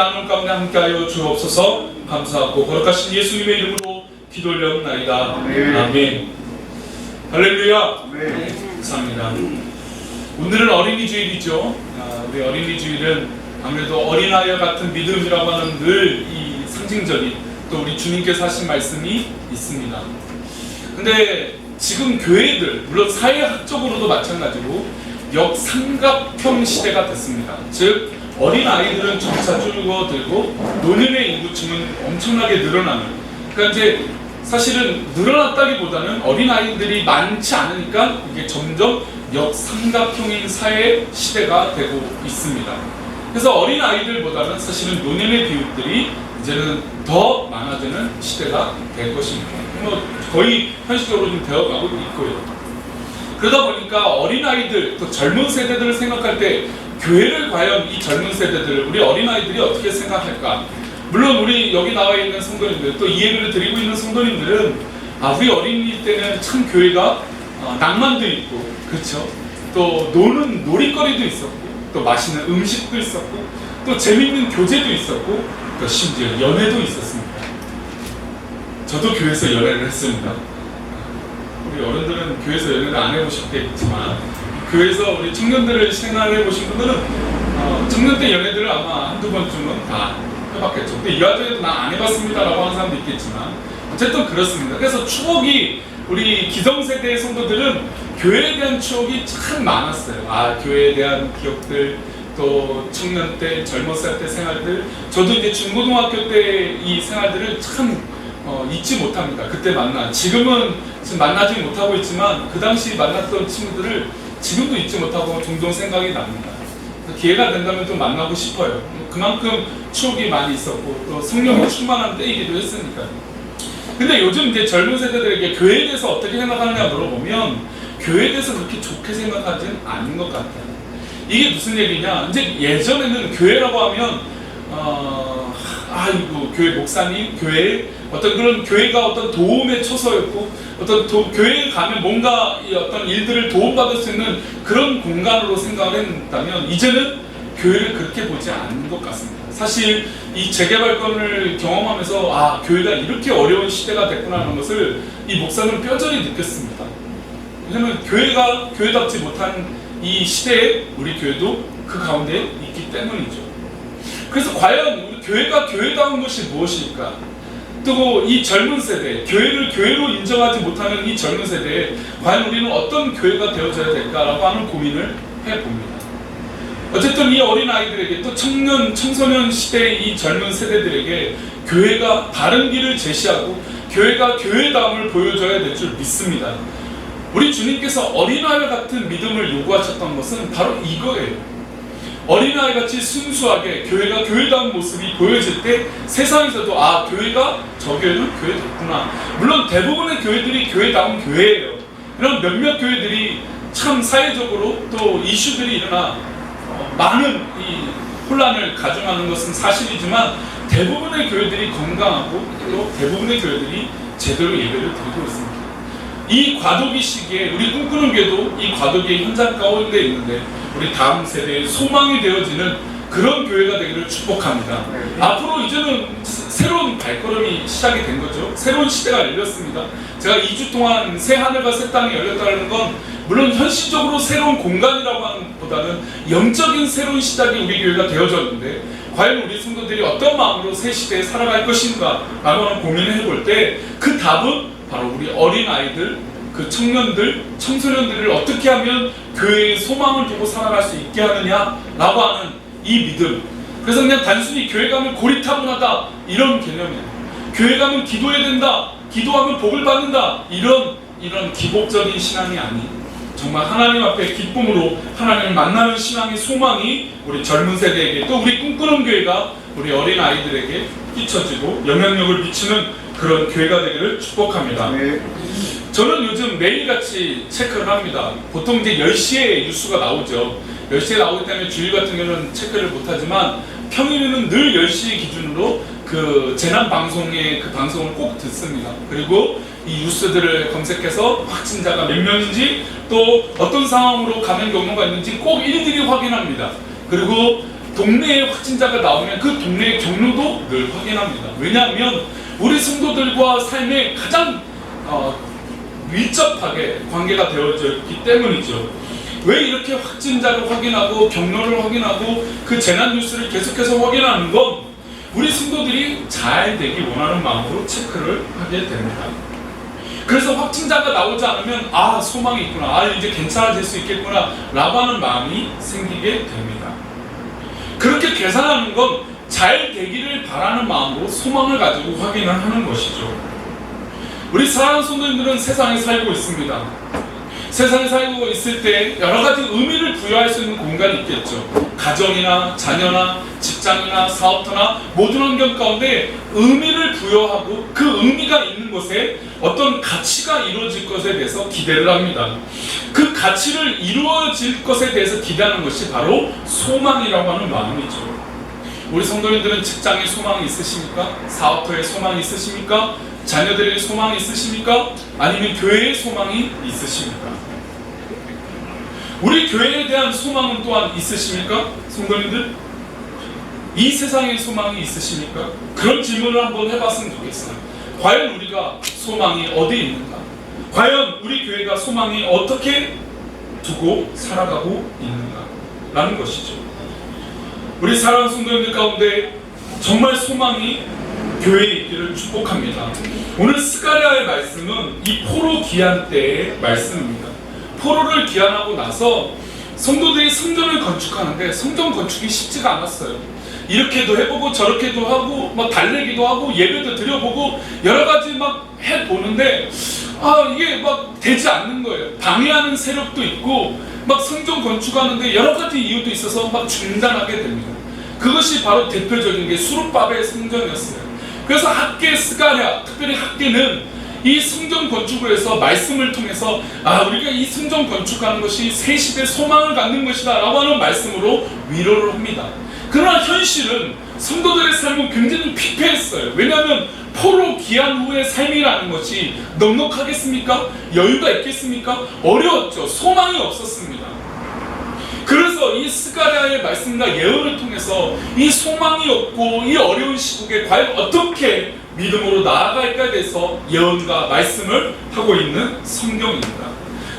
나눔 가운데 함께하여 주옵소서. 감사하고 거룩하신 예수님의 이름으로 기도 올려옵나이다. 아멘. 할렐루야. 감사합니다. 오늘은 어린이 주일이죠. 우리 어린이 주일은 아무래도 어린아이와 같은 믿음이라고 하는 늘 이 상징적인 또 우리 주님께서 하신 말씀이 있습니다. 근데 지금 교회들, 물론 사회학적으로도 마찬가지로 역삼각형 시대가 됐습니다. 즉 어린아이들은 점차 줄어들고 노년의 인구층은 엄청나게 늘어나는, 그러니까 이제 사실은 늘어났다기보다는 어린아이들이 많지 않으니까 이게 점점 역삼각형인 사회 시대가 되고 있습니다. 그래서 어린아이들보다는 사실은 노년의 비율들이 이제는 더 많아지는 시대가 될 것입니다. 거의 현실적으로 좀 되어가고 있고요. 그러다 보니까 어린아이들, 또 젊은 세대들을 생각할 때 교회를 과연 이 젊은 세대들, 우리 어린아이들이 어떻게 생각할까? 물론 우리 여기 나와 있는 성도님들, 또 이 예배를 드리고 있는 성도님들은 우리 어린이 때는 참 교회가 낭만도 있고, 그렇죠? 또 노는 놀이거리도 있었고, 또 맛있는 음식도 있었고, 또 재밌는 교제도 있었고, 또 심지어 연애도 있었습니다. 저도 교회에서 연애를 했습니다. 우리 어른들은 교회에서 연애를 안 해보셨겠지만 교회에서 우리 청년들을 생활해 보신 분들은 청년 때 연애들을 아마 한두 번쯤은 다 해봤겠죠. 근데 이 와중에도 난 안 해봤습니다 라고 하는 사람도 있겠지만 어쨌든 그렇습니다. 그래서 추억이, 우리 기성세대의 성도들은 교회에 대한 추억이 참 많았어요. 교회에 대한 기억들, 또 청년 때, 젊었을 때 생활들, 저도 이제 중고등학교 때 이 생활들을 참 잊지 못합니다. 그때 지금은 지금 만나지 못하고 있지만 그 당시 만났던 친구들을 지금도 잊지 못하고 종종 생각이 납니다. 기회가 된다면 좀 만나고 싶어요. 그만큼 추억이 많이 있었고 또 성령이 충만한 때이기도 했으니까요. 근데 요즘 이제 젊은 세대들에게 교회에 대해서 어떻게 생각하느냐 물어보면 교회에 대해서 그렇게 좋게 생각하지는 않는 것 같아요. 이게 무슨 얘기냐? 이제 예전에는 교회라고 하면 이거 교회 목사님, 교회 어떤 그런 교회가 어떤 도움의 처소였고, 어떤 교회에 가면 뭔가 어떤 일들을 도움받을 수 있는 그런 공간으로 생각을 했다면 이제는 교회를 그렇게 보지 않는 것 같습니다. 사실 이 재개발권을 경험하면서 교회가 이렇게 어려운 시대가 됐구나 하는 것을 이 목사는 뼈저리 느꼈습니다. 왜냐하면 교회가 교회답지 못한 이 시대에 우리 교회도 그 가운데 있기 때문이죠. 그래서 과연 우리 교회가 교회다운 것이 무엇일까? 또 이 젊은 세대, 교회를 교회로 인정하지 못하는 이 젊은 세대에 과연 우리는 어떤 교회가 되어져야 될까라고 하는 고민을 해봅니다. 어쨌든 이 어린아이들에게, 또 청소년 시대의 이 젊은 세대들에게 교회가 바른 길을 제시하고 교회가 교회다움을 보여줘야 될 줄 믿습니다. 우리 주님께서 어린아이와 같은 믿음을 요구하셨던 것은 바로 이거예요. 어린아이같이 순수하게 교회가 교회다운 모습이 보여질 때 세상에서도 교회가 저 교회는 교회됐구나. 물론 대부분의 교회들이 교회다운 교회예요. 이런 몇몇 교회들이 참 사회적으로 또 이슈들이 일어나 많은 이 혼란을 가중하는 것은 사실이지만 대부분의 교회들이 건강하고 또 대부분의 교회들이 제대로 예배를 드리고 있습니다. 이 과도기 시기에 우리 꿈꾸는 교회도 이 과도기의 현장 가운데 있는데 우리 다음 세대의 소망이 되어지는 그런 교회가 되기를 축복합니다. 앞으로 이제는 새로운 발걸음이 시작이 된 거죠. 새로운 시대가 열렸습니다. 제가 2주 동안 새 하늘과 새 땅이 열렸다는 건 물론 현실적으로 새로운 공간이라고 하는 것보다는 영적인 새로운 시작이 우리 교회가 되어졌는데 과연 우리 성도들이 어떤 마음으로 새 시대에 살아갈 것인가 라고 하는 고민을 해볼 때 그 답은 바로 우리 어린아이들, 그 청년들, 청소년들을 어떻게 하면 교회의 소망을 두고 살아갈 수 있게 하느냐라고 하는 이 믿음. 그래서 그냥 단순히 교회 가면 고리타분하다 이런 개념이에요. 교회 가면 기도해야 된다, 기도하면 복을 받는다 이런 기복적인 신앙이 아닌 정말 하나님 앞에 기쁨으로 하나님을 만나는 신앙의 소망이 우리 젊은 세대에게, 또 우리 꿈꾸는 교회가 우리 어린아이들에게 끼쳐지고 영향력을 미치는 그런 교회가 되기를 축복합니다. 저는 요즘 매일같이 체크를 합니다. 보통 이제 10시에 뉴스가 나오죠. 10시에 나오기 때문에 주일 같은 경우는 체크를 못하지만 평일에는 늘 10시 기준으로 그 재난방송의 그 방송을 꼭 듣습니다. 그리고 이 뉴스들을 검색해서 확진자가 몇 명인지 또 어떤 상황으로 감염 경로가 있는지 꼭 일일이 확인합니다. 그리고 동네에 확진자가 나오면 그 동네의 경로도 늘 확인합니다. 왜냐하면 우리 성도들과 삶에 가장 밀접하게 관계가 되어져 있기 때문이죠. 왜 이렇게 확진자를 확인하고 경로를 확인하고 그 재난 뉴스를 계속해서 확인하는 건 우리 성도들이 잘 되기 원하는 마음으로 체크를 하게 됩니다. 그래서 확진자가 나오지 않으면 아, 소망이 있구나, 아, 이제 괜찮아질 수 있겠구나 라고 하는 마음이 생기게 됩니다. 그렇게 계산하는 건 잘 되기를 바라는 마음으로 소망을 가지고 확인을 하는 것이죠. 우리 사랑하는 성도님들은 세상에 살고 있습니다. 세상에 살고 있을 때 여러 가지 의미를 부여할 수 있는 공간이 있겠죠. 가정이나 자녀나 직장이나 사업터나 모든 환경 가운데 의미를 부여하고 그 의미가 있는 곳에 어떤 가치가 이루어질 것에 대해서 기대를 합니다. 그 가치를 이루어질 것에 대해서 기대하는 것이 바로 소망이라고 하는 마음이죠. 우리 성도님들은 직장에 소망이 있으십니까? 사업터에 소망이 있으십니까? 자녀들에게 소망이 있으십니까? 아니면 교회에 소망이 있으십니까? 우리 교회에 대한 소망은 또한 있으십니까? 성도님들? 이 세상에 소망이 있으십니까? 그런 질문을 한번 해봤으면 좋겠어요. 과연 우리가 소망이 어디 있는가? 과연 우리 교회가 소망이 어떻게 두고 살아가고 있는가? 라는 것이죠. 우리 사랑하는 성도님들 가운데 정말 소망이 교회에 있기를 축복합니다. 오늘 스가랴의 말씀은 이 포로 기한 때의 말씀입니다. 포로를 기한하고 나서 성도들이 성전을 건축하는데 성전 건축이 쉽지가 않았어요. 이렇게도 해보고 저렇게도 하고 막 달래기도 하고 예배도 드려보고 여러 가지 막 해보는데 이게 막 되지 않는 거예요. 방해하는 세력도 있고 막 성전 건축하는데 여러 가지 이유도 있어서 막 중단하게 됩니다. 그것이 바로 대표적인 게 수룹바벨 성전이었어요. 그래서 학계 스가랴, 특별히 학계는 이 성전 건축을 해서 말씀을 통해서 우리가 이 성전 건축하는 것이 새 시대 소망을 갖는 것이다 라고 하는 말씀으로 위로를 합니다. 그러나 현실은 성도들의 삶은 굉장히 피폐했어요. 왜냐하면 포로 기한 후의 삶이라는 것이 넉넉하겠습니까? 여유가 있겠습니까? 어려웠죠. 소망이 없었습니다. 그래서 이 스가랴의 말씀과 예언을 통해서 이 소망이 없고 이 어려운 시국에 과연 어떻게 믿음으로 나아갈까에 대해서 예언과 말씀을 하고 있는 성경입니다.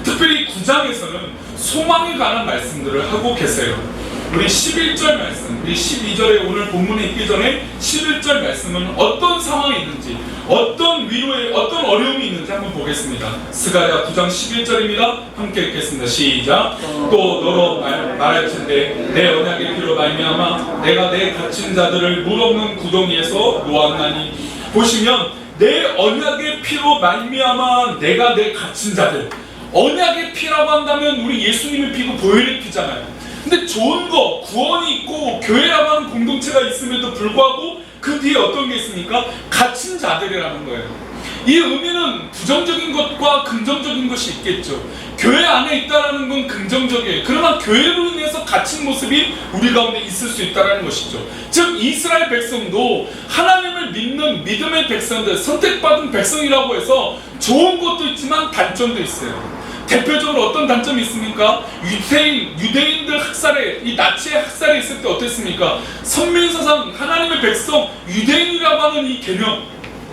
특별히 9장에서는 소망에 관한 말씀들을 하고 계세요. 우리 11절 말씀, 우리 12절에 오늘 본문에 있기 전에 11절 말씀은 어떤 상황이 있는지, 어떤 위로에 어떤 어려움이 있는지 한번 보겠습니다. 스가랴 9장 11절입니다. 함께 읽겠습니다. 시작. 또 너로 말할진대 내 언약의 피로 말미암아 내가 내 갇힌 자들을 물 없는 구덩이에서 놓았나니. 보시면 내 언약의 피로 말미암아 내가 내 갇힌 자들, 언약의 피라고 한다면 우리 예수님의 피고 보혈의 피잖아요. 근데 좋은 거, 구원이 있고 교회라고 하는 공동체가 있음에도 불구하고 그 뒤에 어떤 게 있습니까? 갇힌 자들이라는 거예요. 이 의미는 부정적인 것과 긍정적인 것이 있겠죠. 교회 안에 있다는 건 긍정적이에요. 그러나 교회로 인해서 갇힌 모습이 우리 가운데 있을 수 있다는 것이죠. 즉 이스라엘 백성도 하나님을 믿는 믿음의 백성들, 선택받은 백성이라고 해서 좋은 것도 있지만 단점도 있어요. 대표적으로 어떤 단점이 있습니까? 유대인들 학살에, 이 나치의 학살에 있을 때 어땠습니까? 선민사상 하나님의 백성, 유대인이라고 하는 이 개념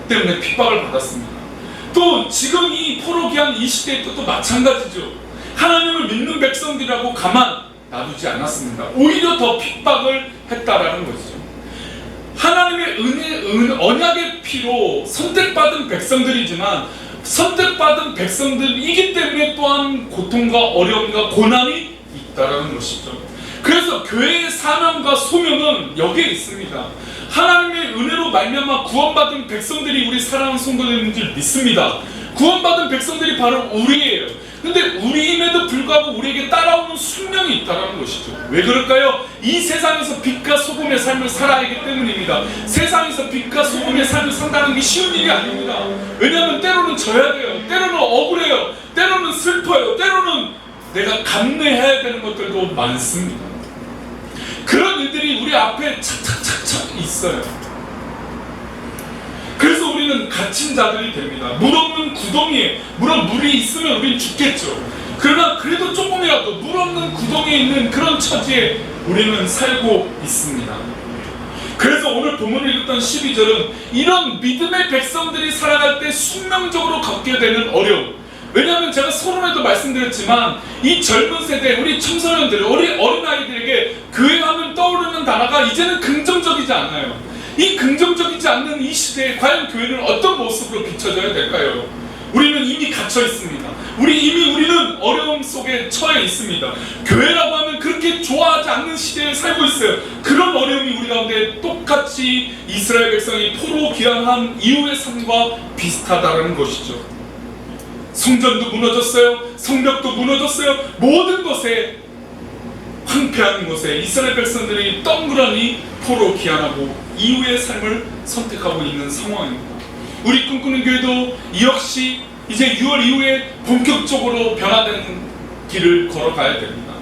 때문에 핍박을 받았습니다. 또 지금 이 포로 기한 이 시대에 또 마찬가지죠. 하나님을 믿는 백성들이라고 가만 놔두지 않았습니다. 오히려 더 핍박을 했다라는 것이죠. 하나님의 언약의 피로 선택받은 백성들이지만 선택받은 백성들이기 때문에 또한 고통과 어려움과 고난이 있다라는 것이죠. 그래서 교회의 사명과 소명은 여기에 있습니다. 하나님의 은혜로 말미암아 구원받은 백성들이 우리 사랑하는 성도들인 줄 믿습니다. 구원받은 백성들이 바로 우리예요. 근데 우리임에도 불구하고 우리에게 따라오는 숙명이 있다는 것이죠. 왜 그럴까요? 이 세상에서 빛과 소금의 삶을 살아야 하기 때문입니다. 세상에서 빛과 소금의 삶을 산다는 게 쉬운 일이 아닙니다. 왜냐하면 때로는 져야 돼요. 때로는 억울해요. 때로는 슬퍼요. 때로는 내가 감내해야 되는 것들도 많습니다. 그런 일들이 우리 앞에 착착착착 있어요. 그래서 우리는 갇힌 자들이 됩니다. 물 없는 구덩이에, 물론 물이 있으면 우리는 죽겠죠. 그러나 그래도 조금이라도 물 없는 구덩이에 있는 그런 처지에 우리는 살고 있습니다. 그래서 오늘 본문을 읽었던 12절은 이런 믿음의 백성들이 살아갈 때 숙명적으로 겪게 되는 어려움. 왜냐하면 제가 서론에도 말씀드렸지만 이 젊은 세대, 우리 청소년들, 우리 어린아이들에게 교회하면 떠오르는 단어가 이제는 긍정적이지 않아요. 이 긍정적이지 않는 이 시대에 과연 교회는 어떤 모습으로 비춰져야 될까요? 우리는 이미 갇혀 있습니다. 우리는 어려움 속에 처해 있습니다. 교회라고 하면 그렇게 좋아하지 않는 시대에 살고 있어요. 그런 어려움이 우리 가운데 똑같이 이스라엘 백성이 포로 귀환한 이후의 삶과 비슷하다는 것이죠. 성전도 무너졌어요. 성벽도 무너졌어요. 모든 것에 황폐한 곳에 이스라엘 백성들이 덩그러니 포로 귀환하고 이후의 삶을 선택하고 있는 상황입니다. 우리 꿈꾸는 교회도 역시 이제 6월 이후에 본격적으로 변화되는 길을 걸어가야 됩니다.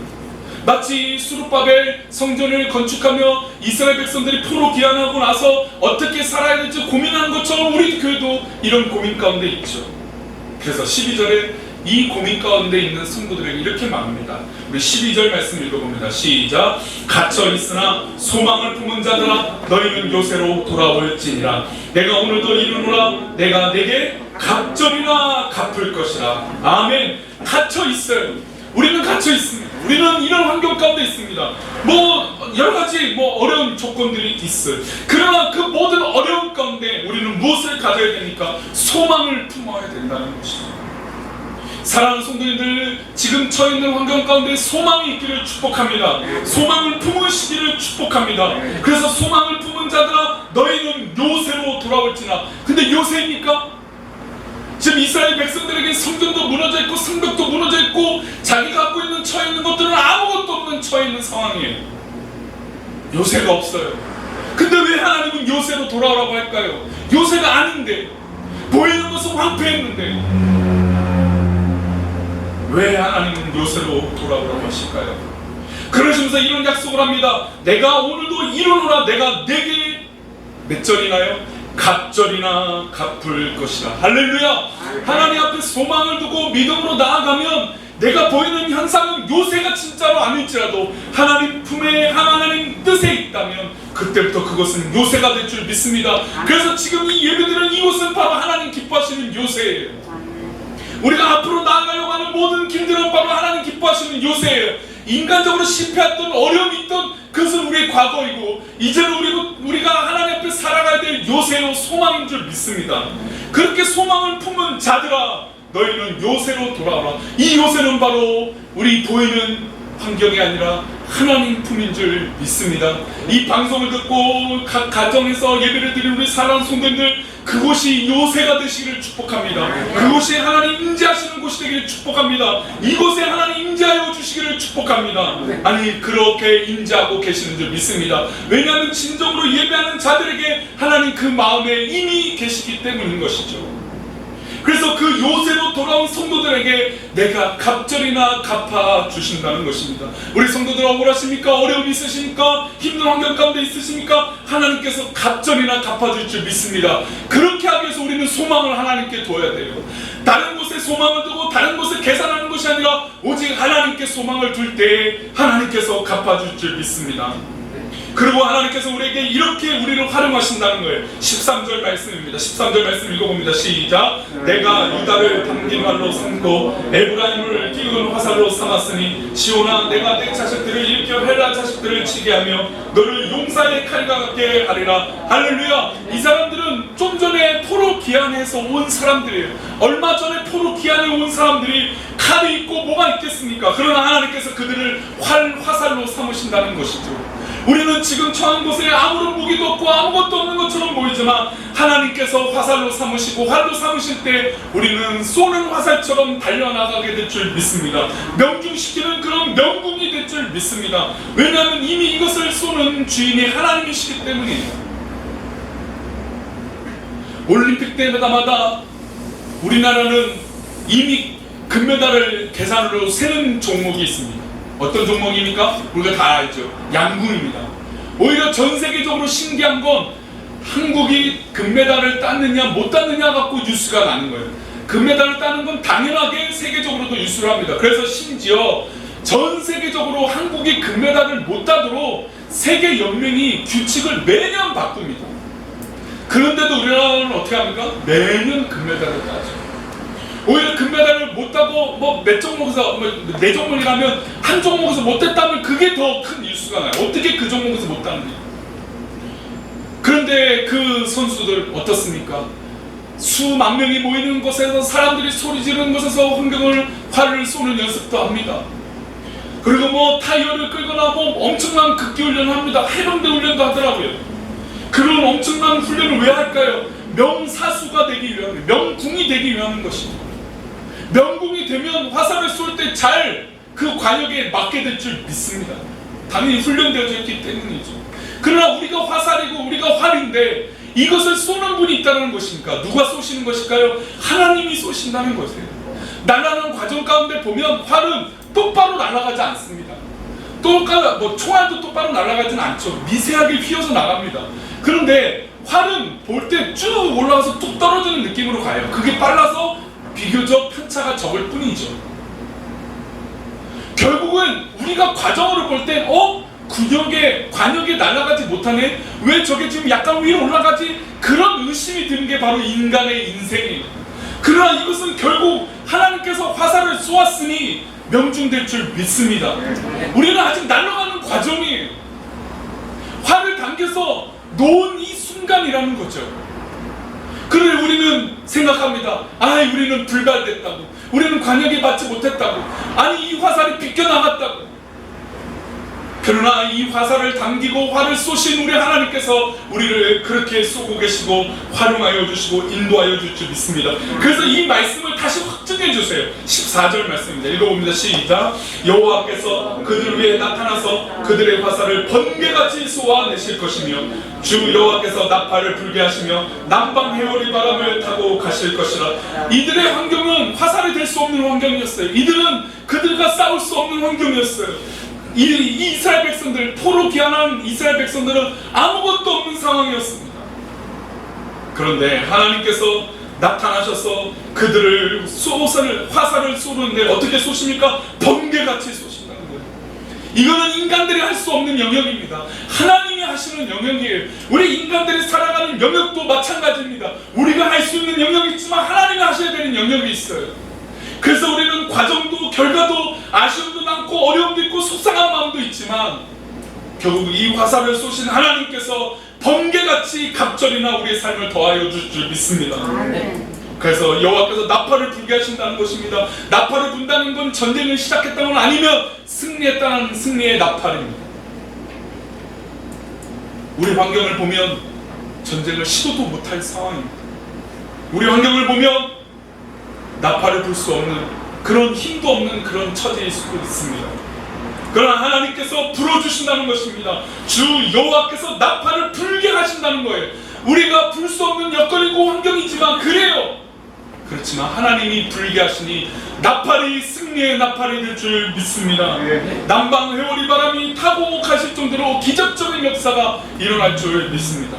마치 수룹바벨 성전을 건축하며 이스라엘 백성들이 포로 귀환하고 나서 어떻게 살아야 될지 고민하는 것처럼 우리 교회도 이런 고민 가운데 있죠. 그래서 12절에 이 고민 가운데 있는 성도들에게 이렇게 말합니다. 우리 12절 말씀 읽어봅니다. 시작. 갇혀 있으나 소망을 품은 자들아 너희는 요새로 돌아올지니라. 내가 오늘도 이르노라 내가 내게 갑절이나 갚을 것이라. 아멘. 갇혀 있어요. 우리는 갇혀 있습니다. 우리는 이런 환경 가운데 있습니다. 여러 가지 어려운 조건들이 있어요. 그러나 그 모든 어려움 가운데 우리는 무엇을 가져야 되니까? 소망을 품어야 된다는 것이죠. 사랑하는 성도님들, 지금 처해 있는 환경 가운데 소망이 있기를 축복합니다. 소망을 품으시기를 축복합니다. 그래서 소망을 품은 자들아 너희는 요새로 돌아올지나. 근데 요새입니까? 지금 이스라엘 백성들에게 성전도 무너져 있고 성벽도 무너져 있고 자기가 갖고 있는 처해 있는 것들은 아무것도 없는 처해 있는 상황이에요. 요새가 없어요. 근데 왜 하나님은 요새로 돌아오라고 할까요? 요새가 아닌데, 보이는 것은 황폐했는데 왜 하나님은 요새로 돌아오라고 하실까요? 그러시면서 이런 약속을 합니다. 내가 오늘도 일어나라. 내가 내게 몇 절이나요? 갑절이나 갚을 것이라. 할렐루야. 하나님 앞에 소망을 두고 믿음으로 나아가면 내가 보이는 현상은 요새가 진짜로 아닐지라도 하나님 품에 하나님 뜻에 있다면 그때부터 그것은 요새가 될 줄 믿습니다. 그래서 지금 이 예배드리는 이곳은 바로 하나님 기뻐하시는 요새예요. 우리가 앞으로 나아가려고 하는 모든 길들은 바로 하나님 기뻐하시는 요새예요. 인간적으로 실패했던 어려움이 있던 그것은 우리의 과거이고 이제는 우리가 하나님 앞에 살아가야 될 요새요 소망인 줄 믿습니다. 그렇게 소망을 품은 자들아 너희는 요새로 돌아오라. 이 요새는 바로 우리 보이는 환경이 아니라 하나님 품인 줄 믿습니다. 이 방송을 듣고 각 가정에서 예배를 드리는 우리 사랑하는 성도님들, 그곳이 요새가 되시기를 축복합니다. 그곳이 하나님 임재하시는 곳이 되기를 축복합니다. 이곳에 하나님 임재하여 주시기를 축복합니다. 아니 그렇게 임재하고 계시는 줄 믿습니다. 왜냐하면 진정으로 예배하는 자들에게 하나님 그 마음에 이미 계시기 때문인 것이죠. 그래서 그 요새로 돌아온 성도들에게 내가 갑절이나 갚아주신다는 것입니다. 우리 성도들 억울하십니까? 어려움이 있으십니까? 힘든 환경 가운데 있으십니까? 하나님께서 갑절이나 갚아줄 줄 믿습니다. 그렇게 하기 위해서 우리는 소망을 하나님께 둬야 돼요. 다른 곳에 소망을 두고 다른 곳에 계산하는 것이 아니라 오직 하나님께 소망을 둘 때 하나님께서 갚아줄 줄 믿습니다. 그리고 하나님께서 우리에게 이렇게 우리를 활용하신다는 거예요. 13절 말씀입니다. 13절 말씀 읽어봅니다. 시작. 내가 유다를 당긴 활로 삼고 에브라임을 띄운 화살로 삼았으니 시온아 내가 내 자식들을 일으켜 헬라 자식들을 치게 하며 너를 용사의 칼과 같게 하리라. 할렐루야. 이 사람들은 좀 전에 포로 귀환해서 온 사람들이에요. 얼마 전에 포로 귀환해 온 사람들이 칼이 있고 뭐가 있겠습니까? 그러나 하나님께서 그들을 화살로 삼으신다는 것이죠. 우리는 지금 처한 곳에 아무런 무기도 없고 아무것도 없는 것처럼 보이지만 하나님께서 화살로 삼으시고 활로 삼으실 때 우리는 쏘는 화살처럼 달려나가게 될 줄 믿습니다. 명중시키는 그런 명궁이 될 줄 믿습니다. 왜냐하면 이미 이것을 쏘는 주인이 하나님이시기 때문이에요. 올림픽 때마다 우리나라는 이미 금메달을 계산으로 세는 종목이 있습니다. 어떤 종목입니까? 우리가 다 알죠. 양궁입니다. 오히려 전 세계적으로 신기한 건 한국이 금메달을 땄느냐 못 땄느냐 갖고 뉴스가 나는 거예요. 금메달을 따는 건 당연하게 세계적으로도 뉴스를 합니다. 그래서 심지어 전 세계적으로 한국이 금메달을 못 따도록 세계 연맹이 규칙을 매년 바꿉니다. 그런데도 우리나라는 어떻게 합니까? 매년 금메달을 따죠. 오히려 금메달을 못 따고 뭐 몇 종목에서 네 종목이라면 한 종목에서 못 땄다면 그게 더 큰 일수가 나요. 어떻게 그 종목에서 못 따는지. 그런데 그 선수들 어떻습니까? 수만 명이 모이는 곳에서 사람들이 소리 지르는 곳에서 활을 쏘는 연습도 합니다. 그리고 뭐 타이어를 끌거나 뭐 엄청난 극기 훈련을 합니다. 해병대 훈련도 하더라고요. 그런 엄청난 훈련을 왜 할까요? 명사수가 되기 위함, 명궁이 되기 위한 것입니다. 명궁이 되면 화살을 쏠 때 잘 그 관역에 맞게 될 줄 믿습니다. 당연히 훈련되어져 있기 때문이죠. 그러나 우리가 화살이고 우리가 활인데 이것을 쏘는 분이 있다는 것입니까? 누가 쏘시는 것일까요? 하나님이 쏘신다는 것이에요. 날아가는 과정 가운데 보면 활은 똑바로 날아가지 않습니다. 뭐 총알도 똑바로 날아가지는 않죠. 미세하게 휘어서 나갑니다. 그런데 활은 볼 때 쭉 올라와서 뚝 떨어지는 느낌으로 가요. 그게 빨라서 비교적 편차가 적을 뿐이죠. 결국은 우리가 과정으로 볼 땐 관역에 날아가지 못하네? 왜 저게 지금 약간 위로 올라가지? 그런 의심이 드는 게 바로 인간의 인생이에요. 그러나 이것은 결국 하나님께서 화살을 쏘았으니 명중될 줄 믿습니다. 우리는 아직 날아가는 과정이에요. 활을 당겨서 놓은 이 순간이라는 거죠. 그런데 우리는 생각합니다. 우리는 불발됐다고. 우리는 관역에 맞지 못했다고. 아니, 이 화살이 비껴나갔다고. 그러나 이 화살을 당기고 활을 쏘신 우리 하나님께서 우리를 그렇게 쏘고 계시고 활용하여 주시고 인도하여 줄 줄 믿습니다. 그래서 이 말씀을 다시 확증해 주세요. 14절 말씀입니다. 읽어봅니다. 시작. 여호와께서 그들 위에 나타나서 그들의 화살을 번개같이 쏘아내실 것이며 주 여호와께서 나팔을 불게 하시며 남방 해오리 바람을 타고 가실 것이라. 이들의 환경은 화살이 될 수 없는 환경이었어요. 이들은 그들과 싸울 수 없는 환경이었어요. 이 이스라엘 백성들, 포로 귀환한 이스라엘 백성들은 아무것도 없는 상황이었습니다. 그런데 하나님께서 나타나셔서 그들을 화살을 쏘는데 어떻게 쏘십니까? 번개같이 쏘신다는 거예요. 이거는 인간들이 할 수 없는 영역입니다. 하나님이 하시는 영역이에요. 우리 인간들이 살아가는 영역도 마찬가지입니다. 우리가 할 수 있는 영역이 있지만 하나님이 하셔야 되는 영역이 있어요. 그래서 우리는 과정도 결과도 아쉬움도 많고 어려움도 있고 속상한 마음도 있지만 결국 이 화살을 쏘신 하나님께서 번개같이 갑절이나 우리의 삶을 더하여 줄 줄 믿습니다. 그래서 여호와께서 나팔을 불게 하신다는 것입니다. 나팔을 분다는 건 전쟁을 시작했다는 건 아니면 승리했다는 승리의 나팔입니다. 우리 환경을 보면 전쟁을 시도도 못할 상황입니다. 우리 환경을 보면 나팔을 불 수 없는 그런 힘도 없는 그런 처지일 수도 있습니다. 그러나 하나님께서 불어주신다는 것입니다. 주 여호와께서 나팔을 불게 하신다는 거예요. 우리가 불 수 없는 여건이고 환경이지만 그래요. 그렇지만 하나님이 불게 하시니 나팔이 승리의 나팔이 될 줄 믿습니다. 남방 회오리 바람이 타고 가실 정도로 기적적인 역사가 일어날 줄 믿습니다.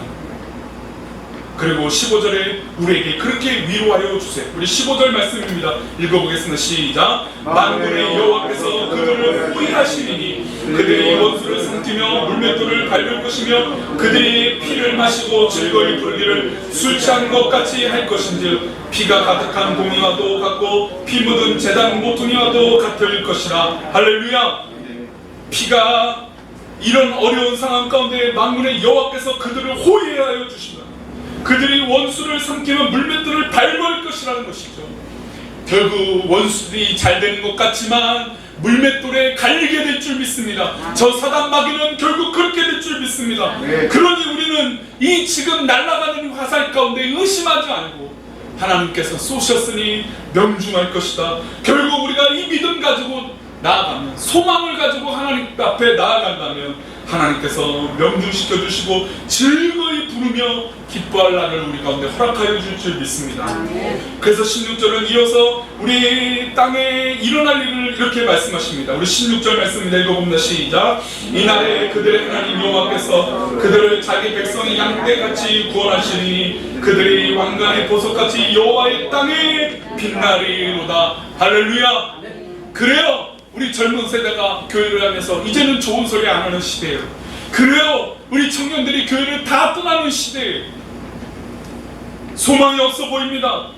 그리고 15절에 우리에게 그렇게 위로하여 주세요. 우리 15절 말씀입니다. 읽어보겠습니다. 시작. 만군의 여호와께서 그들을 호위하시리니 그들이 원수를 삼키며 물맷돌을 밟을 것이며 그들이 피를 마시고 즐거이 부르기를 술 취한 것 같이 할 것인즉 피가 가득한 공이와도 같고 피 묻은 제단 모퉁이와도 같을 것이라. 할렐루야. 피가 이런 어려운 상황 가운데 만군의 여호와께서 그들을 호위하여 주신다. 그들이 원수를 삼키면 물맷돌을 밟을 것이라는 것이죠. 결국 원수들이 잘 되는 것 같지만 물맷돌에 갈리게 될 줄 믿습니다. 저 사단 마귀는 결국 그렇게 될 줄 믿습니다. 그러니 우리는 이 지금 날아가는 화살 가운데 의심하지 않고 하나님께서 쏘셨으니 명중할 것이다. 결국 우리가 이 믿음 가지고 나아가면, 소망을 가지고 하나님 앞에 나아간다면 하나님께서 명중시켜 주시고 즐거이 부르며 기뻐할 날을 우리 가운데 허락하여 줄 줄 믿습니다. 그래서 16절은 이어서 우리 땅에 일어날 일을 이렇게 말씀하십니다. 우리 16절 말씀입니다. 읽어봅니다. 시작. 이날에 그들의 하나님 여호와께서 그들을 자기 백성의 양떼같이 구원하시니 그들이 왕관의 보석같이 여호와의 땅에 빛나리로다. 할렐루야. 그래요. 우리 젊은 세대가 교회를 하면서 이제는 좋은 소리 안 하는 시대예요. 그래요. 우리 청년들이 교회를 다 떠나는 시대예요. 소망이 없어 보입니다.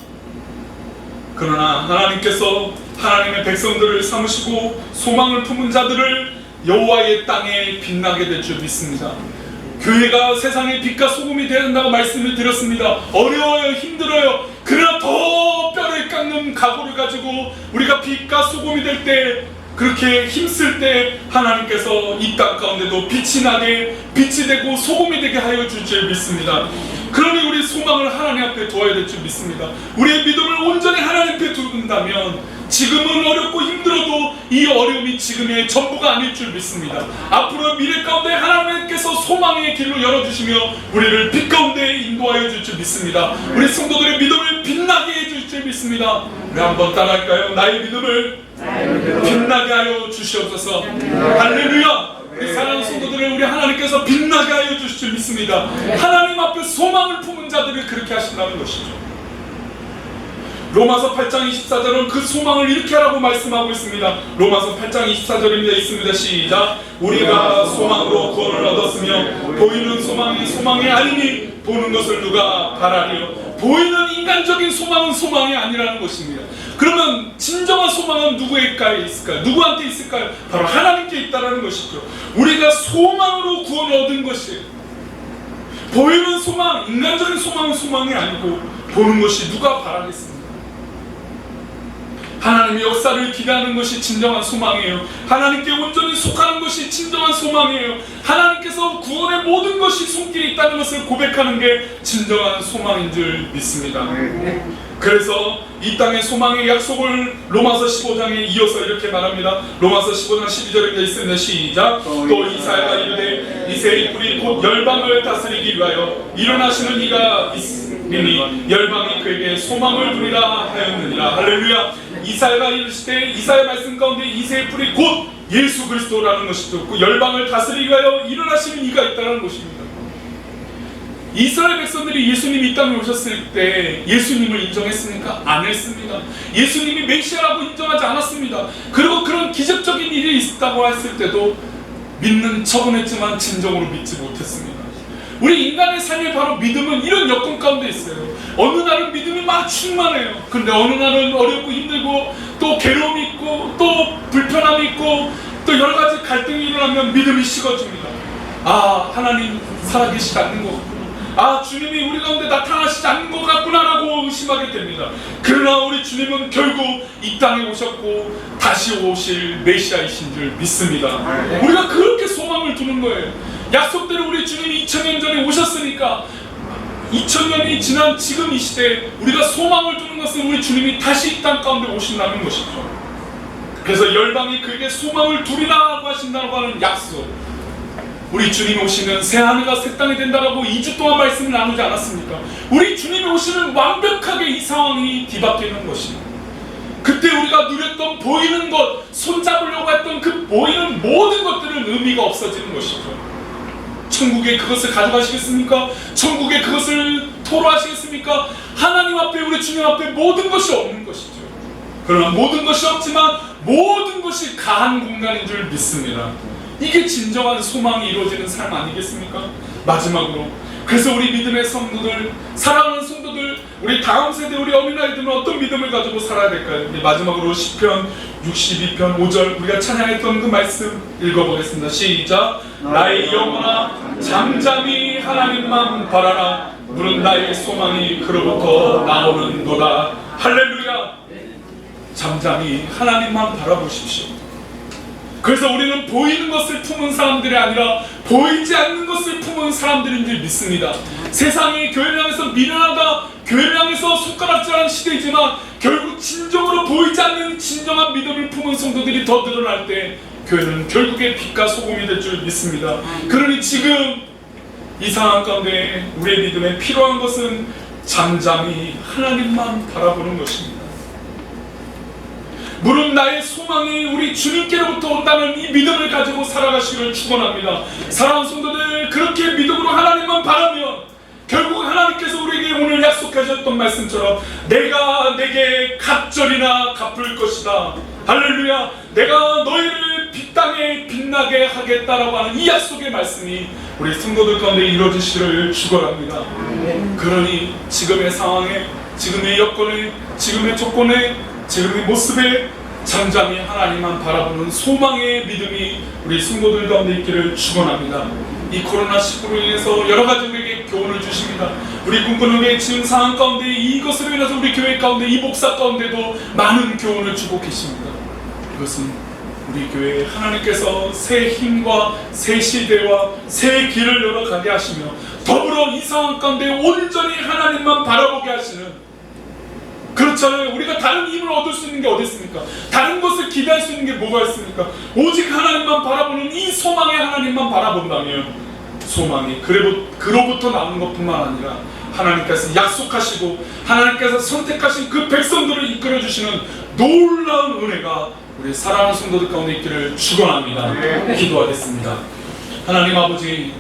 그러나 하나님께서 하나님의 백성들을 삼으시고 소망을 품은 자들을 여호와의 땅에 빛나게 될 줄 믿습니다. 교회가 세상의 빛과 소금이 되어야 한다고 말씀을 드렸습니다. 어려워요, 힘들어요. 그러나 더 뼈를 깎는 각오를 가지고 우리가 빛과 소금이 될 때, 그렇게 힘쓸 때 하나님께서 이 땅 가운데도 빛이 나게, 빛이 되고 소금이 되게 하여 줄 줄 믿습니다. 그러니 우리 소망을 하나님 앞에 두어야 될 줄 믿습니다. 우리의 믿음을 온전히 하나님 앞에 두는다면 지금은 어렵고 힘들어도 이 어려움이 지금의 전부가 아닐 줄 믿습니다. 앞으로 미래 가운데 하나님께서 소망의 길로 열어주시며 우리를 빛 가운데 인도하여 줄 줄 믿습니다. 우리 성도들의 믿음을 빛나게 해줄 줄 믿습니다. 우리 한번 따라할까요? 나의 믿음을 빛나게 하여 주시옵소서. 할렐루야. 우리 사랑하는 성도들을 우리 하나님께서 빛나게 하여 주실 줄 믿습니다. 하나님 앞에 소망을 품은 자들을 그렇게 하신다는 것이죠. 로마서 8장 24절은 그 소망을 이렇게 하라고 말씀하고 있습니다. 로마서 8장 24절입니다. 있습니다. 시작. 우리가 소망으로 구원을 얻었으며 보이는 소망이 소망이 아니니 보는 것을 누가 바라리요. 보이는 인간적인 소망은 소망이 아니라는 것입니다. 그러면 진정한 소망은 누구에게 있을까요? 누구한테 있을까요? 바로 하나님께 있다는 것이죠. 우리가 소망으로 구원을 얻은 것이에요. 보이는 소망, 인간적인 소망은 소망이 아니고 보는 것이 누가 바라겠습니까? 하나님의 역사를 기대하는 것이 진정한 소망이에요. 하나님께 온전히 속하는 것이 진정한 소망이에요. 하나님께서 구원의 모든 것이 손길이 있다는 것을 고백하는 게 진정한 소망인 줄 믿습니다. 그래서 이 땅의 소망의 약속을 로마서 15장에 이어서 이렇게 말합니다. 로마서 15장 12절에 있습니다. 시작. 또 이사야가 이르되 이새의 뿔이 곧 열방을 다스리기 위하여 일어나시는 이가 있으니 열방이 그에게 소망을 두리라 하였느니라. 할렐루야. 이사야가 이르시되 이사야 말씀 가운데 이새의 뿔이 곧 예수 그리스도라는 것이죠. 그 열방을 다스리기 위하여 일어나시는 이가 있다는 것입니다. 이스라엘 백성들이 예수님이 이 땅에 오셨을 때 예수님을 인정했습니까? 안 했습니다. 예수님이 메시아라고 인정하지 않았습니다. 그리고 그런 기적적인 일이 있었다고 했을 때도 믿는 척은 했지만 진정으로 믿지 못했습니다. 우리 인간의 삶에 바로 믿음은 이런 여건 가운데 있어요. 어느 날은 믿음이 막 충만해요. 근데 어느 날은 어렵고 힘들고 또 괴로움이 있고 또 불편함이 있고 또 여러 가지 갈등이 일어나면 믿음이 식어집니다. 아, 하나님 살아계시지 않는 것 같구나. 아, 주님이 우리 가운데 나타나시지 않는 것 같구나라고 의심하게 됩니다. 그러나 우리 주님은 결국 이 땅에 오셨고 다시 오실 메시아이신 줄 믿습니다. 우리가 그렇게 소망을 두는 거예요. 약속대로 우리 주님이 2000년 전에 오셨으니까 2000년이 지난 지금 이 시대에 우리가 소망을 두는 것은 우리 주님이 다시 이 땅 가운데 오신다는 것이죠. 그래서 열방이 그에게 소망을 두리라고 하신다고 하는 약속, 우리 주님이 오시면 새하늘과 새 땅이 된다라고 2주 동안 말씀을 나누지 않았습니까? 우리 주님이 오시면 완벽하게 이 상황이 뒤바뀌는 것입니다. 그때 우리가 누렸던 보이는 것, 손잡으려고 했던 그 보이는 모든 것들은 의미가 없어지는 것이죠. 천국에 그것을 가져가시겠습니까? 천국에 그것을 토로하시겠습니까? 하나님 앞에, 우리 주님 앞에 모든 것이 없는 것이죠. 그러나 모든 것이 없지만 모든 것이 가한 공간인 줄 믿습니다. 이게 진정한 소망이 이루어지는 삶 아니겠습니까? 마지막으로, 그래서 우리 믿음의 성도들, 사랑하는 성도들, 우리 다음 세대 우리 어린아이들은 어떤 믿음을 가지고 살아야 될까요? 마지막으로 시편 62편 5절 우리가 찬양했던 그 말씀 읽어보겠습니다. 시작. 나의 영혼아 잠잠히 하나님만 바라라. 물은 나의 소망이 그로부터 나오는도다. 할렐루야. 잠잠히 하나님만 바라보십시오. 그래서 우리는 보이는 것을 품은 사람들이 아니라 보이지 않는 것을 품은 사람들인 줄 믿습니다. 세상이 교회를 향해서 미련하다, 교회를 향해서 손가락질하는 시대이지만 결국 진정으로 보이지 않는 진정한 믿음을 품은 성도들이 더 늘어날 때 교회는 결국에 빛과 소금이 될 줄 믿습니다. 그러니 지금 이 상황 가운데 우리의 믿음에 필요한 것은 잠잠히 하나님만 바라보는 것입니다. 물은 나의 소망이 우리 주님께로부터 온다는 이 믿음을 가지고 살아가시기를 축원합니다. 사랑하는 성도들, 그렇게 믿음으로 하나님만 바라면 결국 하나님께서 우리에게 오늘 오늘 약속하셨던 말씀처럼 내가 내게 갑절이나 갚을 것이다. 할렐루야. 내가 너희를 빛 땅에 빛나게 하겠다라고 하는 이 약속의 말씀이 우리 성도들 가운데 이루어지시기를 축원합니다. 그러니 지금의 상황에, 지금의 여건에, 지금의 조건에, 지금의 모습에 잠잠히 하나님만 바라보는 소망의 믿음이 우리 성도들 가운데 있기를 축원합니다. 이 코로나19로 인해서 여러 가지 우리에게 교훈을 주십니다. 우리 꿈꾸는 지금 상황 가운데 이것으로 인해서 우리 교회 가운데 이 목사 가운데도 많은 교훈을 주고 계십니다. 이것은 우리 교회에 하나님께서 새 힘과 새 시대와 새 길을 열어가게 하시며 더불어 이 상황 가운데 온전히 하나님만 바라보게 하시는, 그렇잖아요. 우리가 다른 힘을 얻을 수 있는 게 어디 있습니까? 다른 것을 기대할 수 있는 게 뭐가 있습니까? 오직 하나님만 바라보는 이 소망의 하나님만 바라본다면 소망이 그로부터 나오는 것뿐만 아니라 하나님께서 약속하시고 하나님께서 선택하신 그 백성들을 이끌어주시는 놀라운 은혜가 우리 사랑하는 성도들 가운데 있기를 축원합니다. 기도하겠습니다. 하나님 아버지,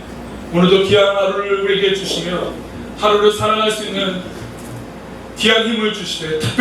오늘도 귀한 하루를 우리에게 주시며 하루를 살아갈 수 있는 귀한 힘을 주시되 특별히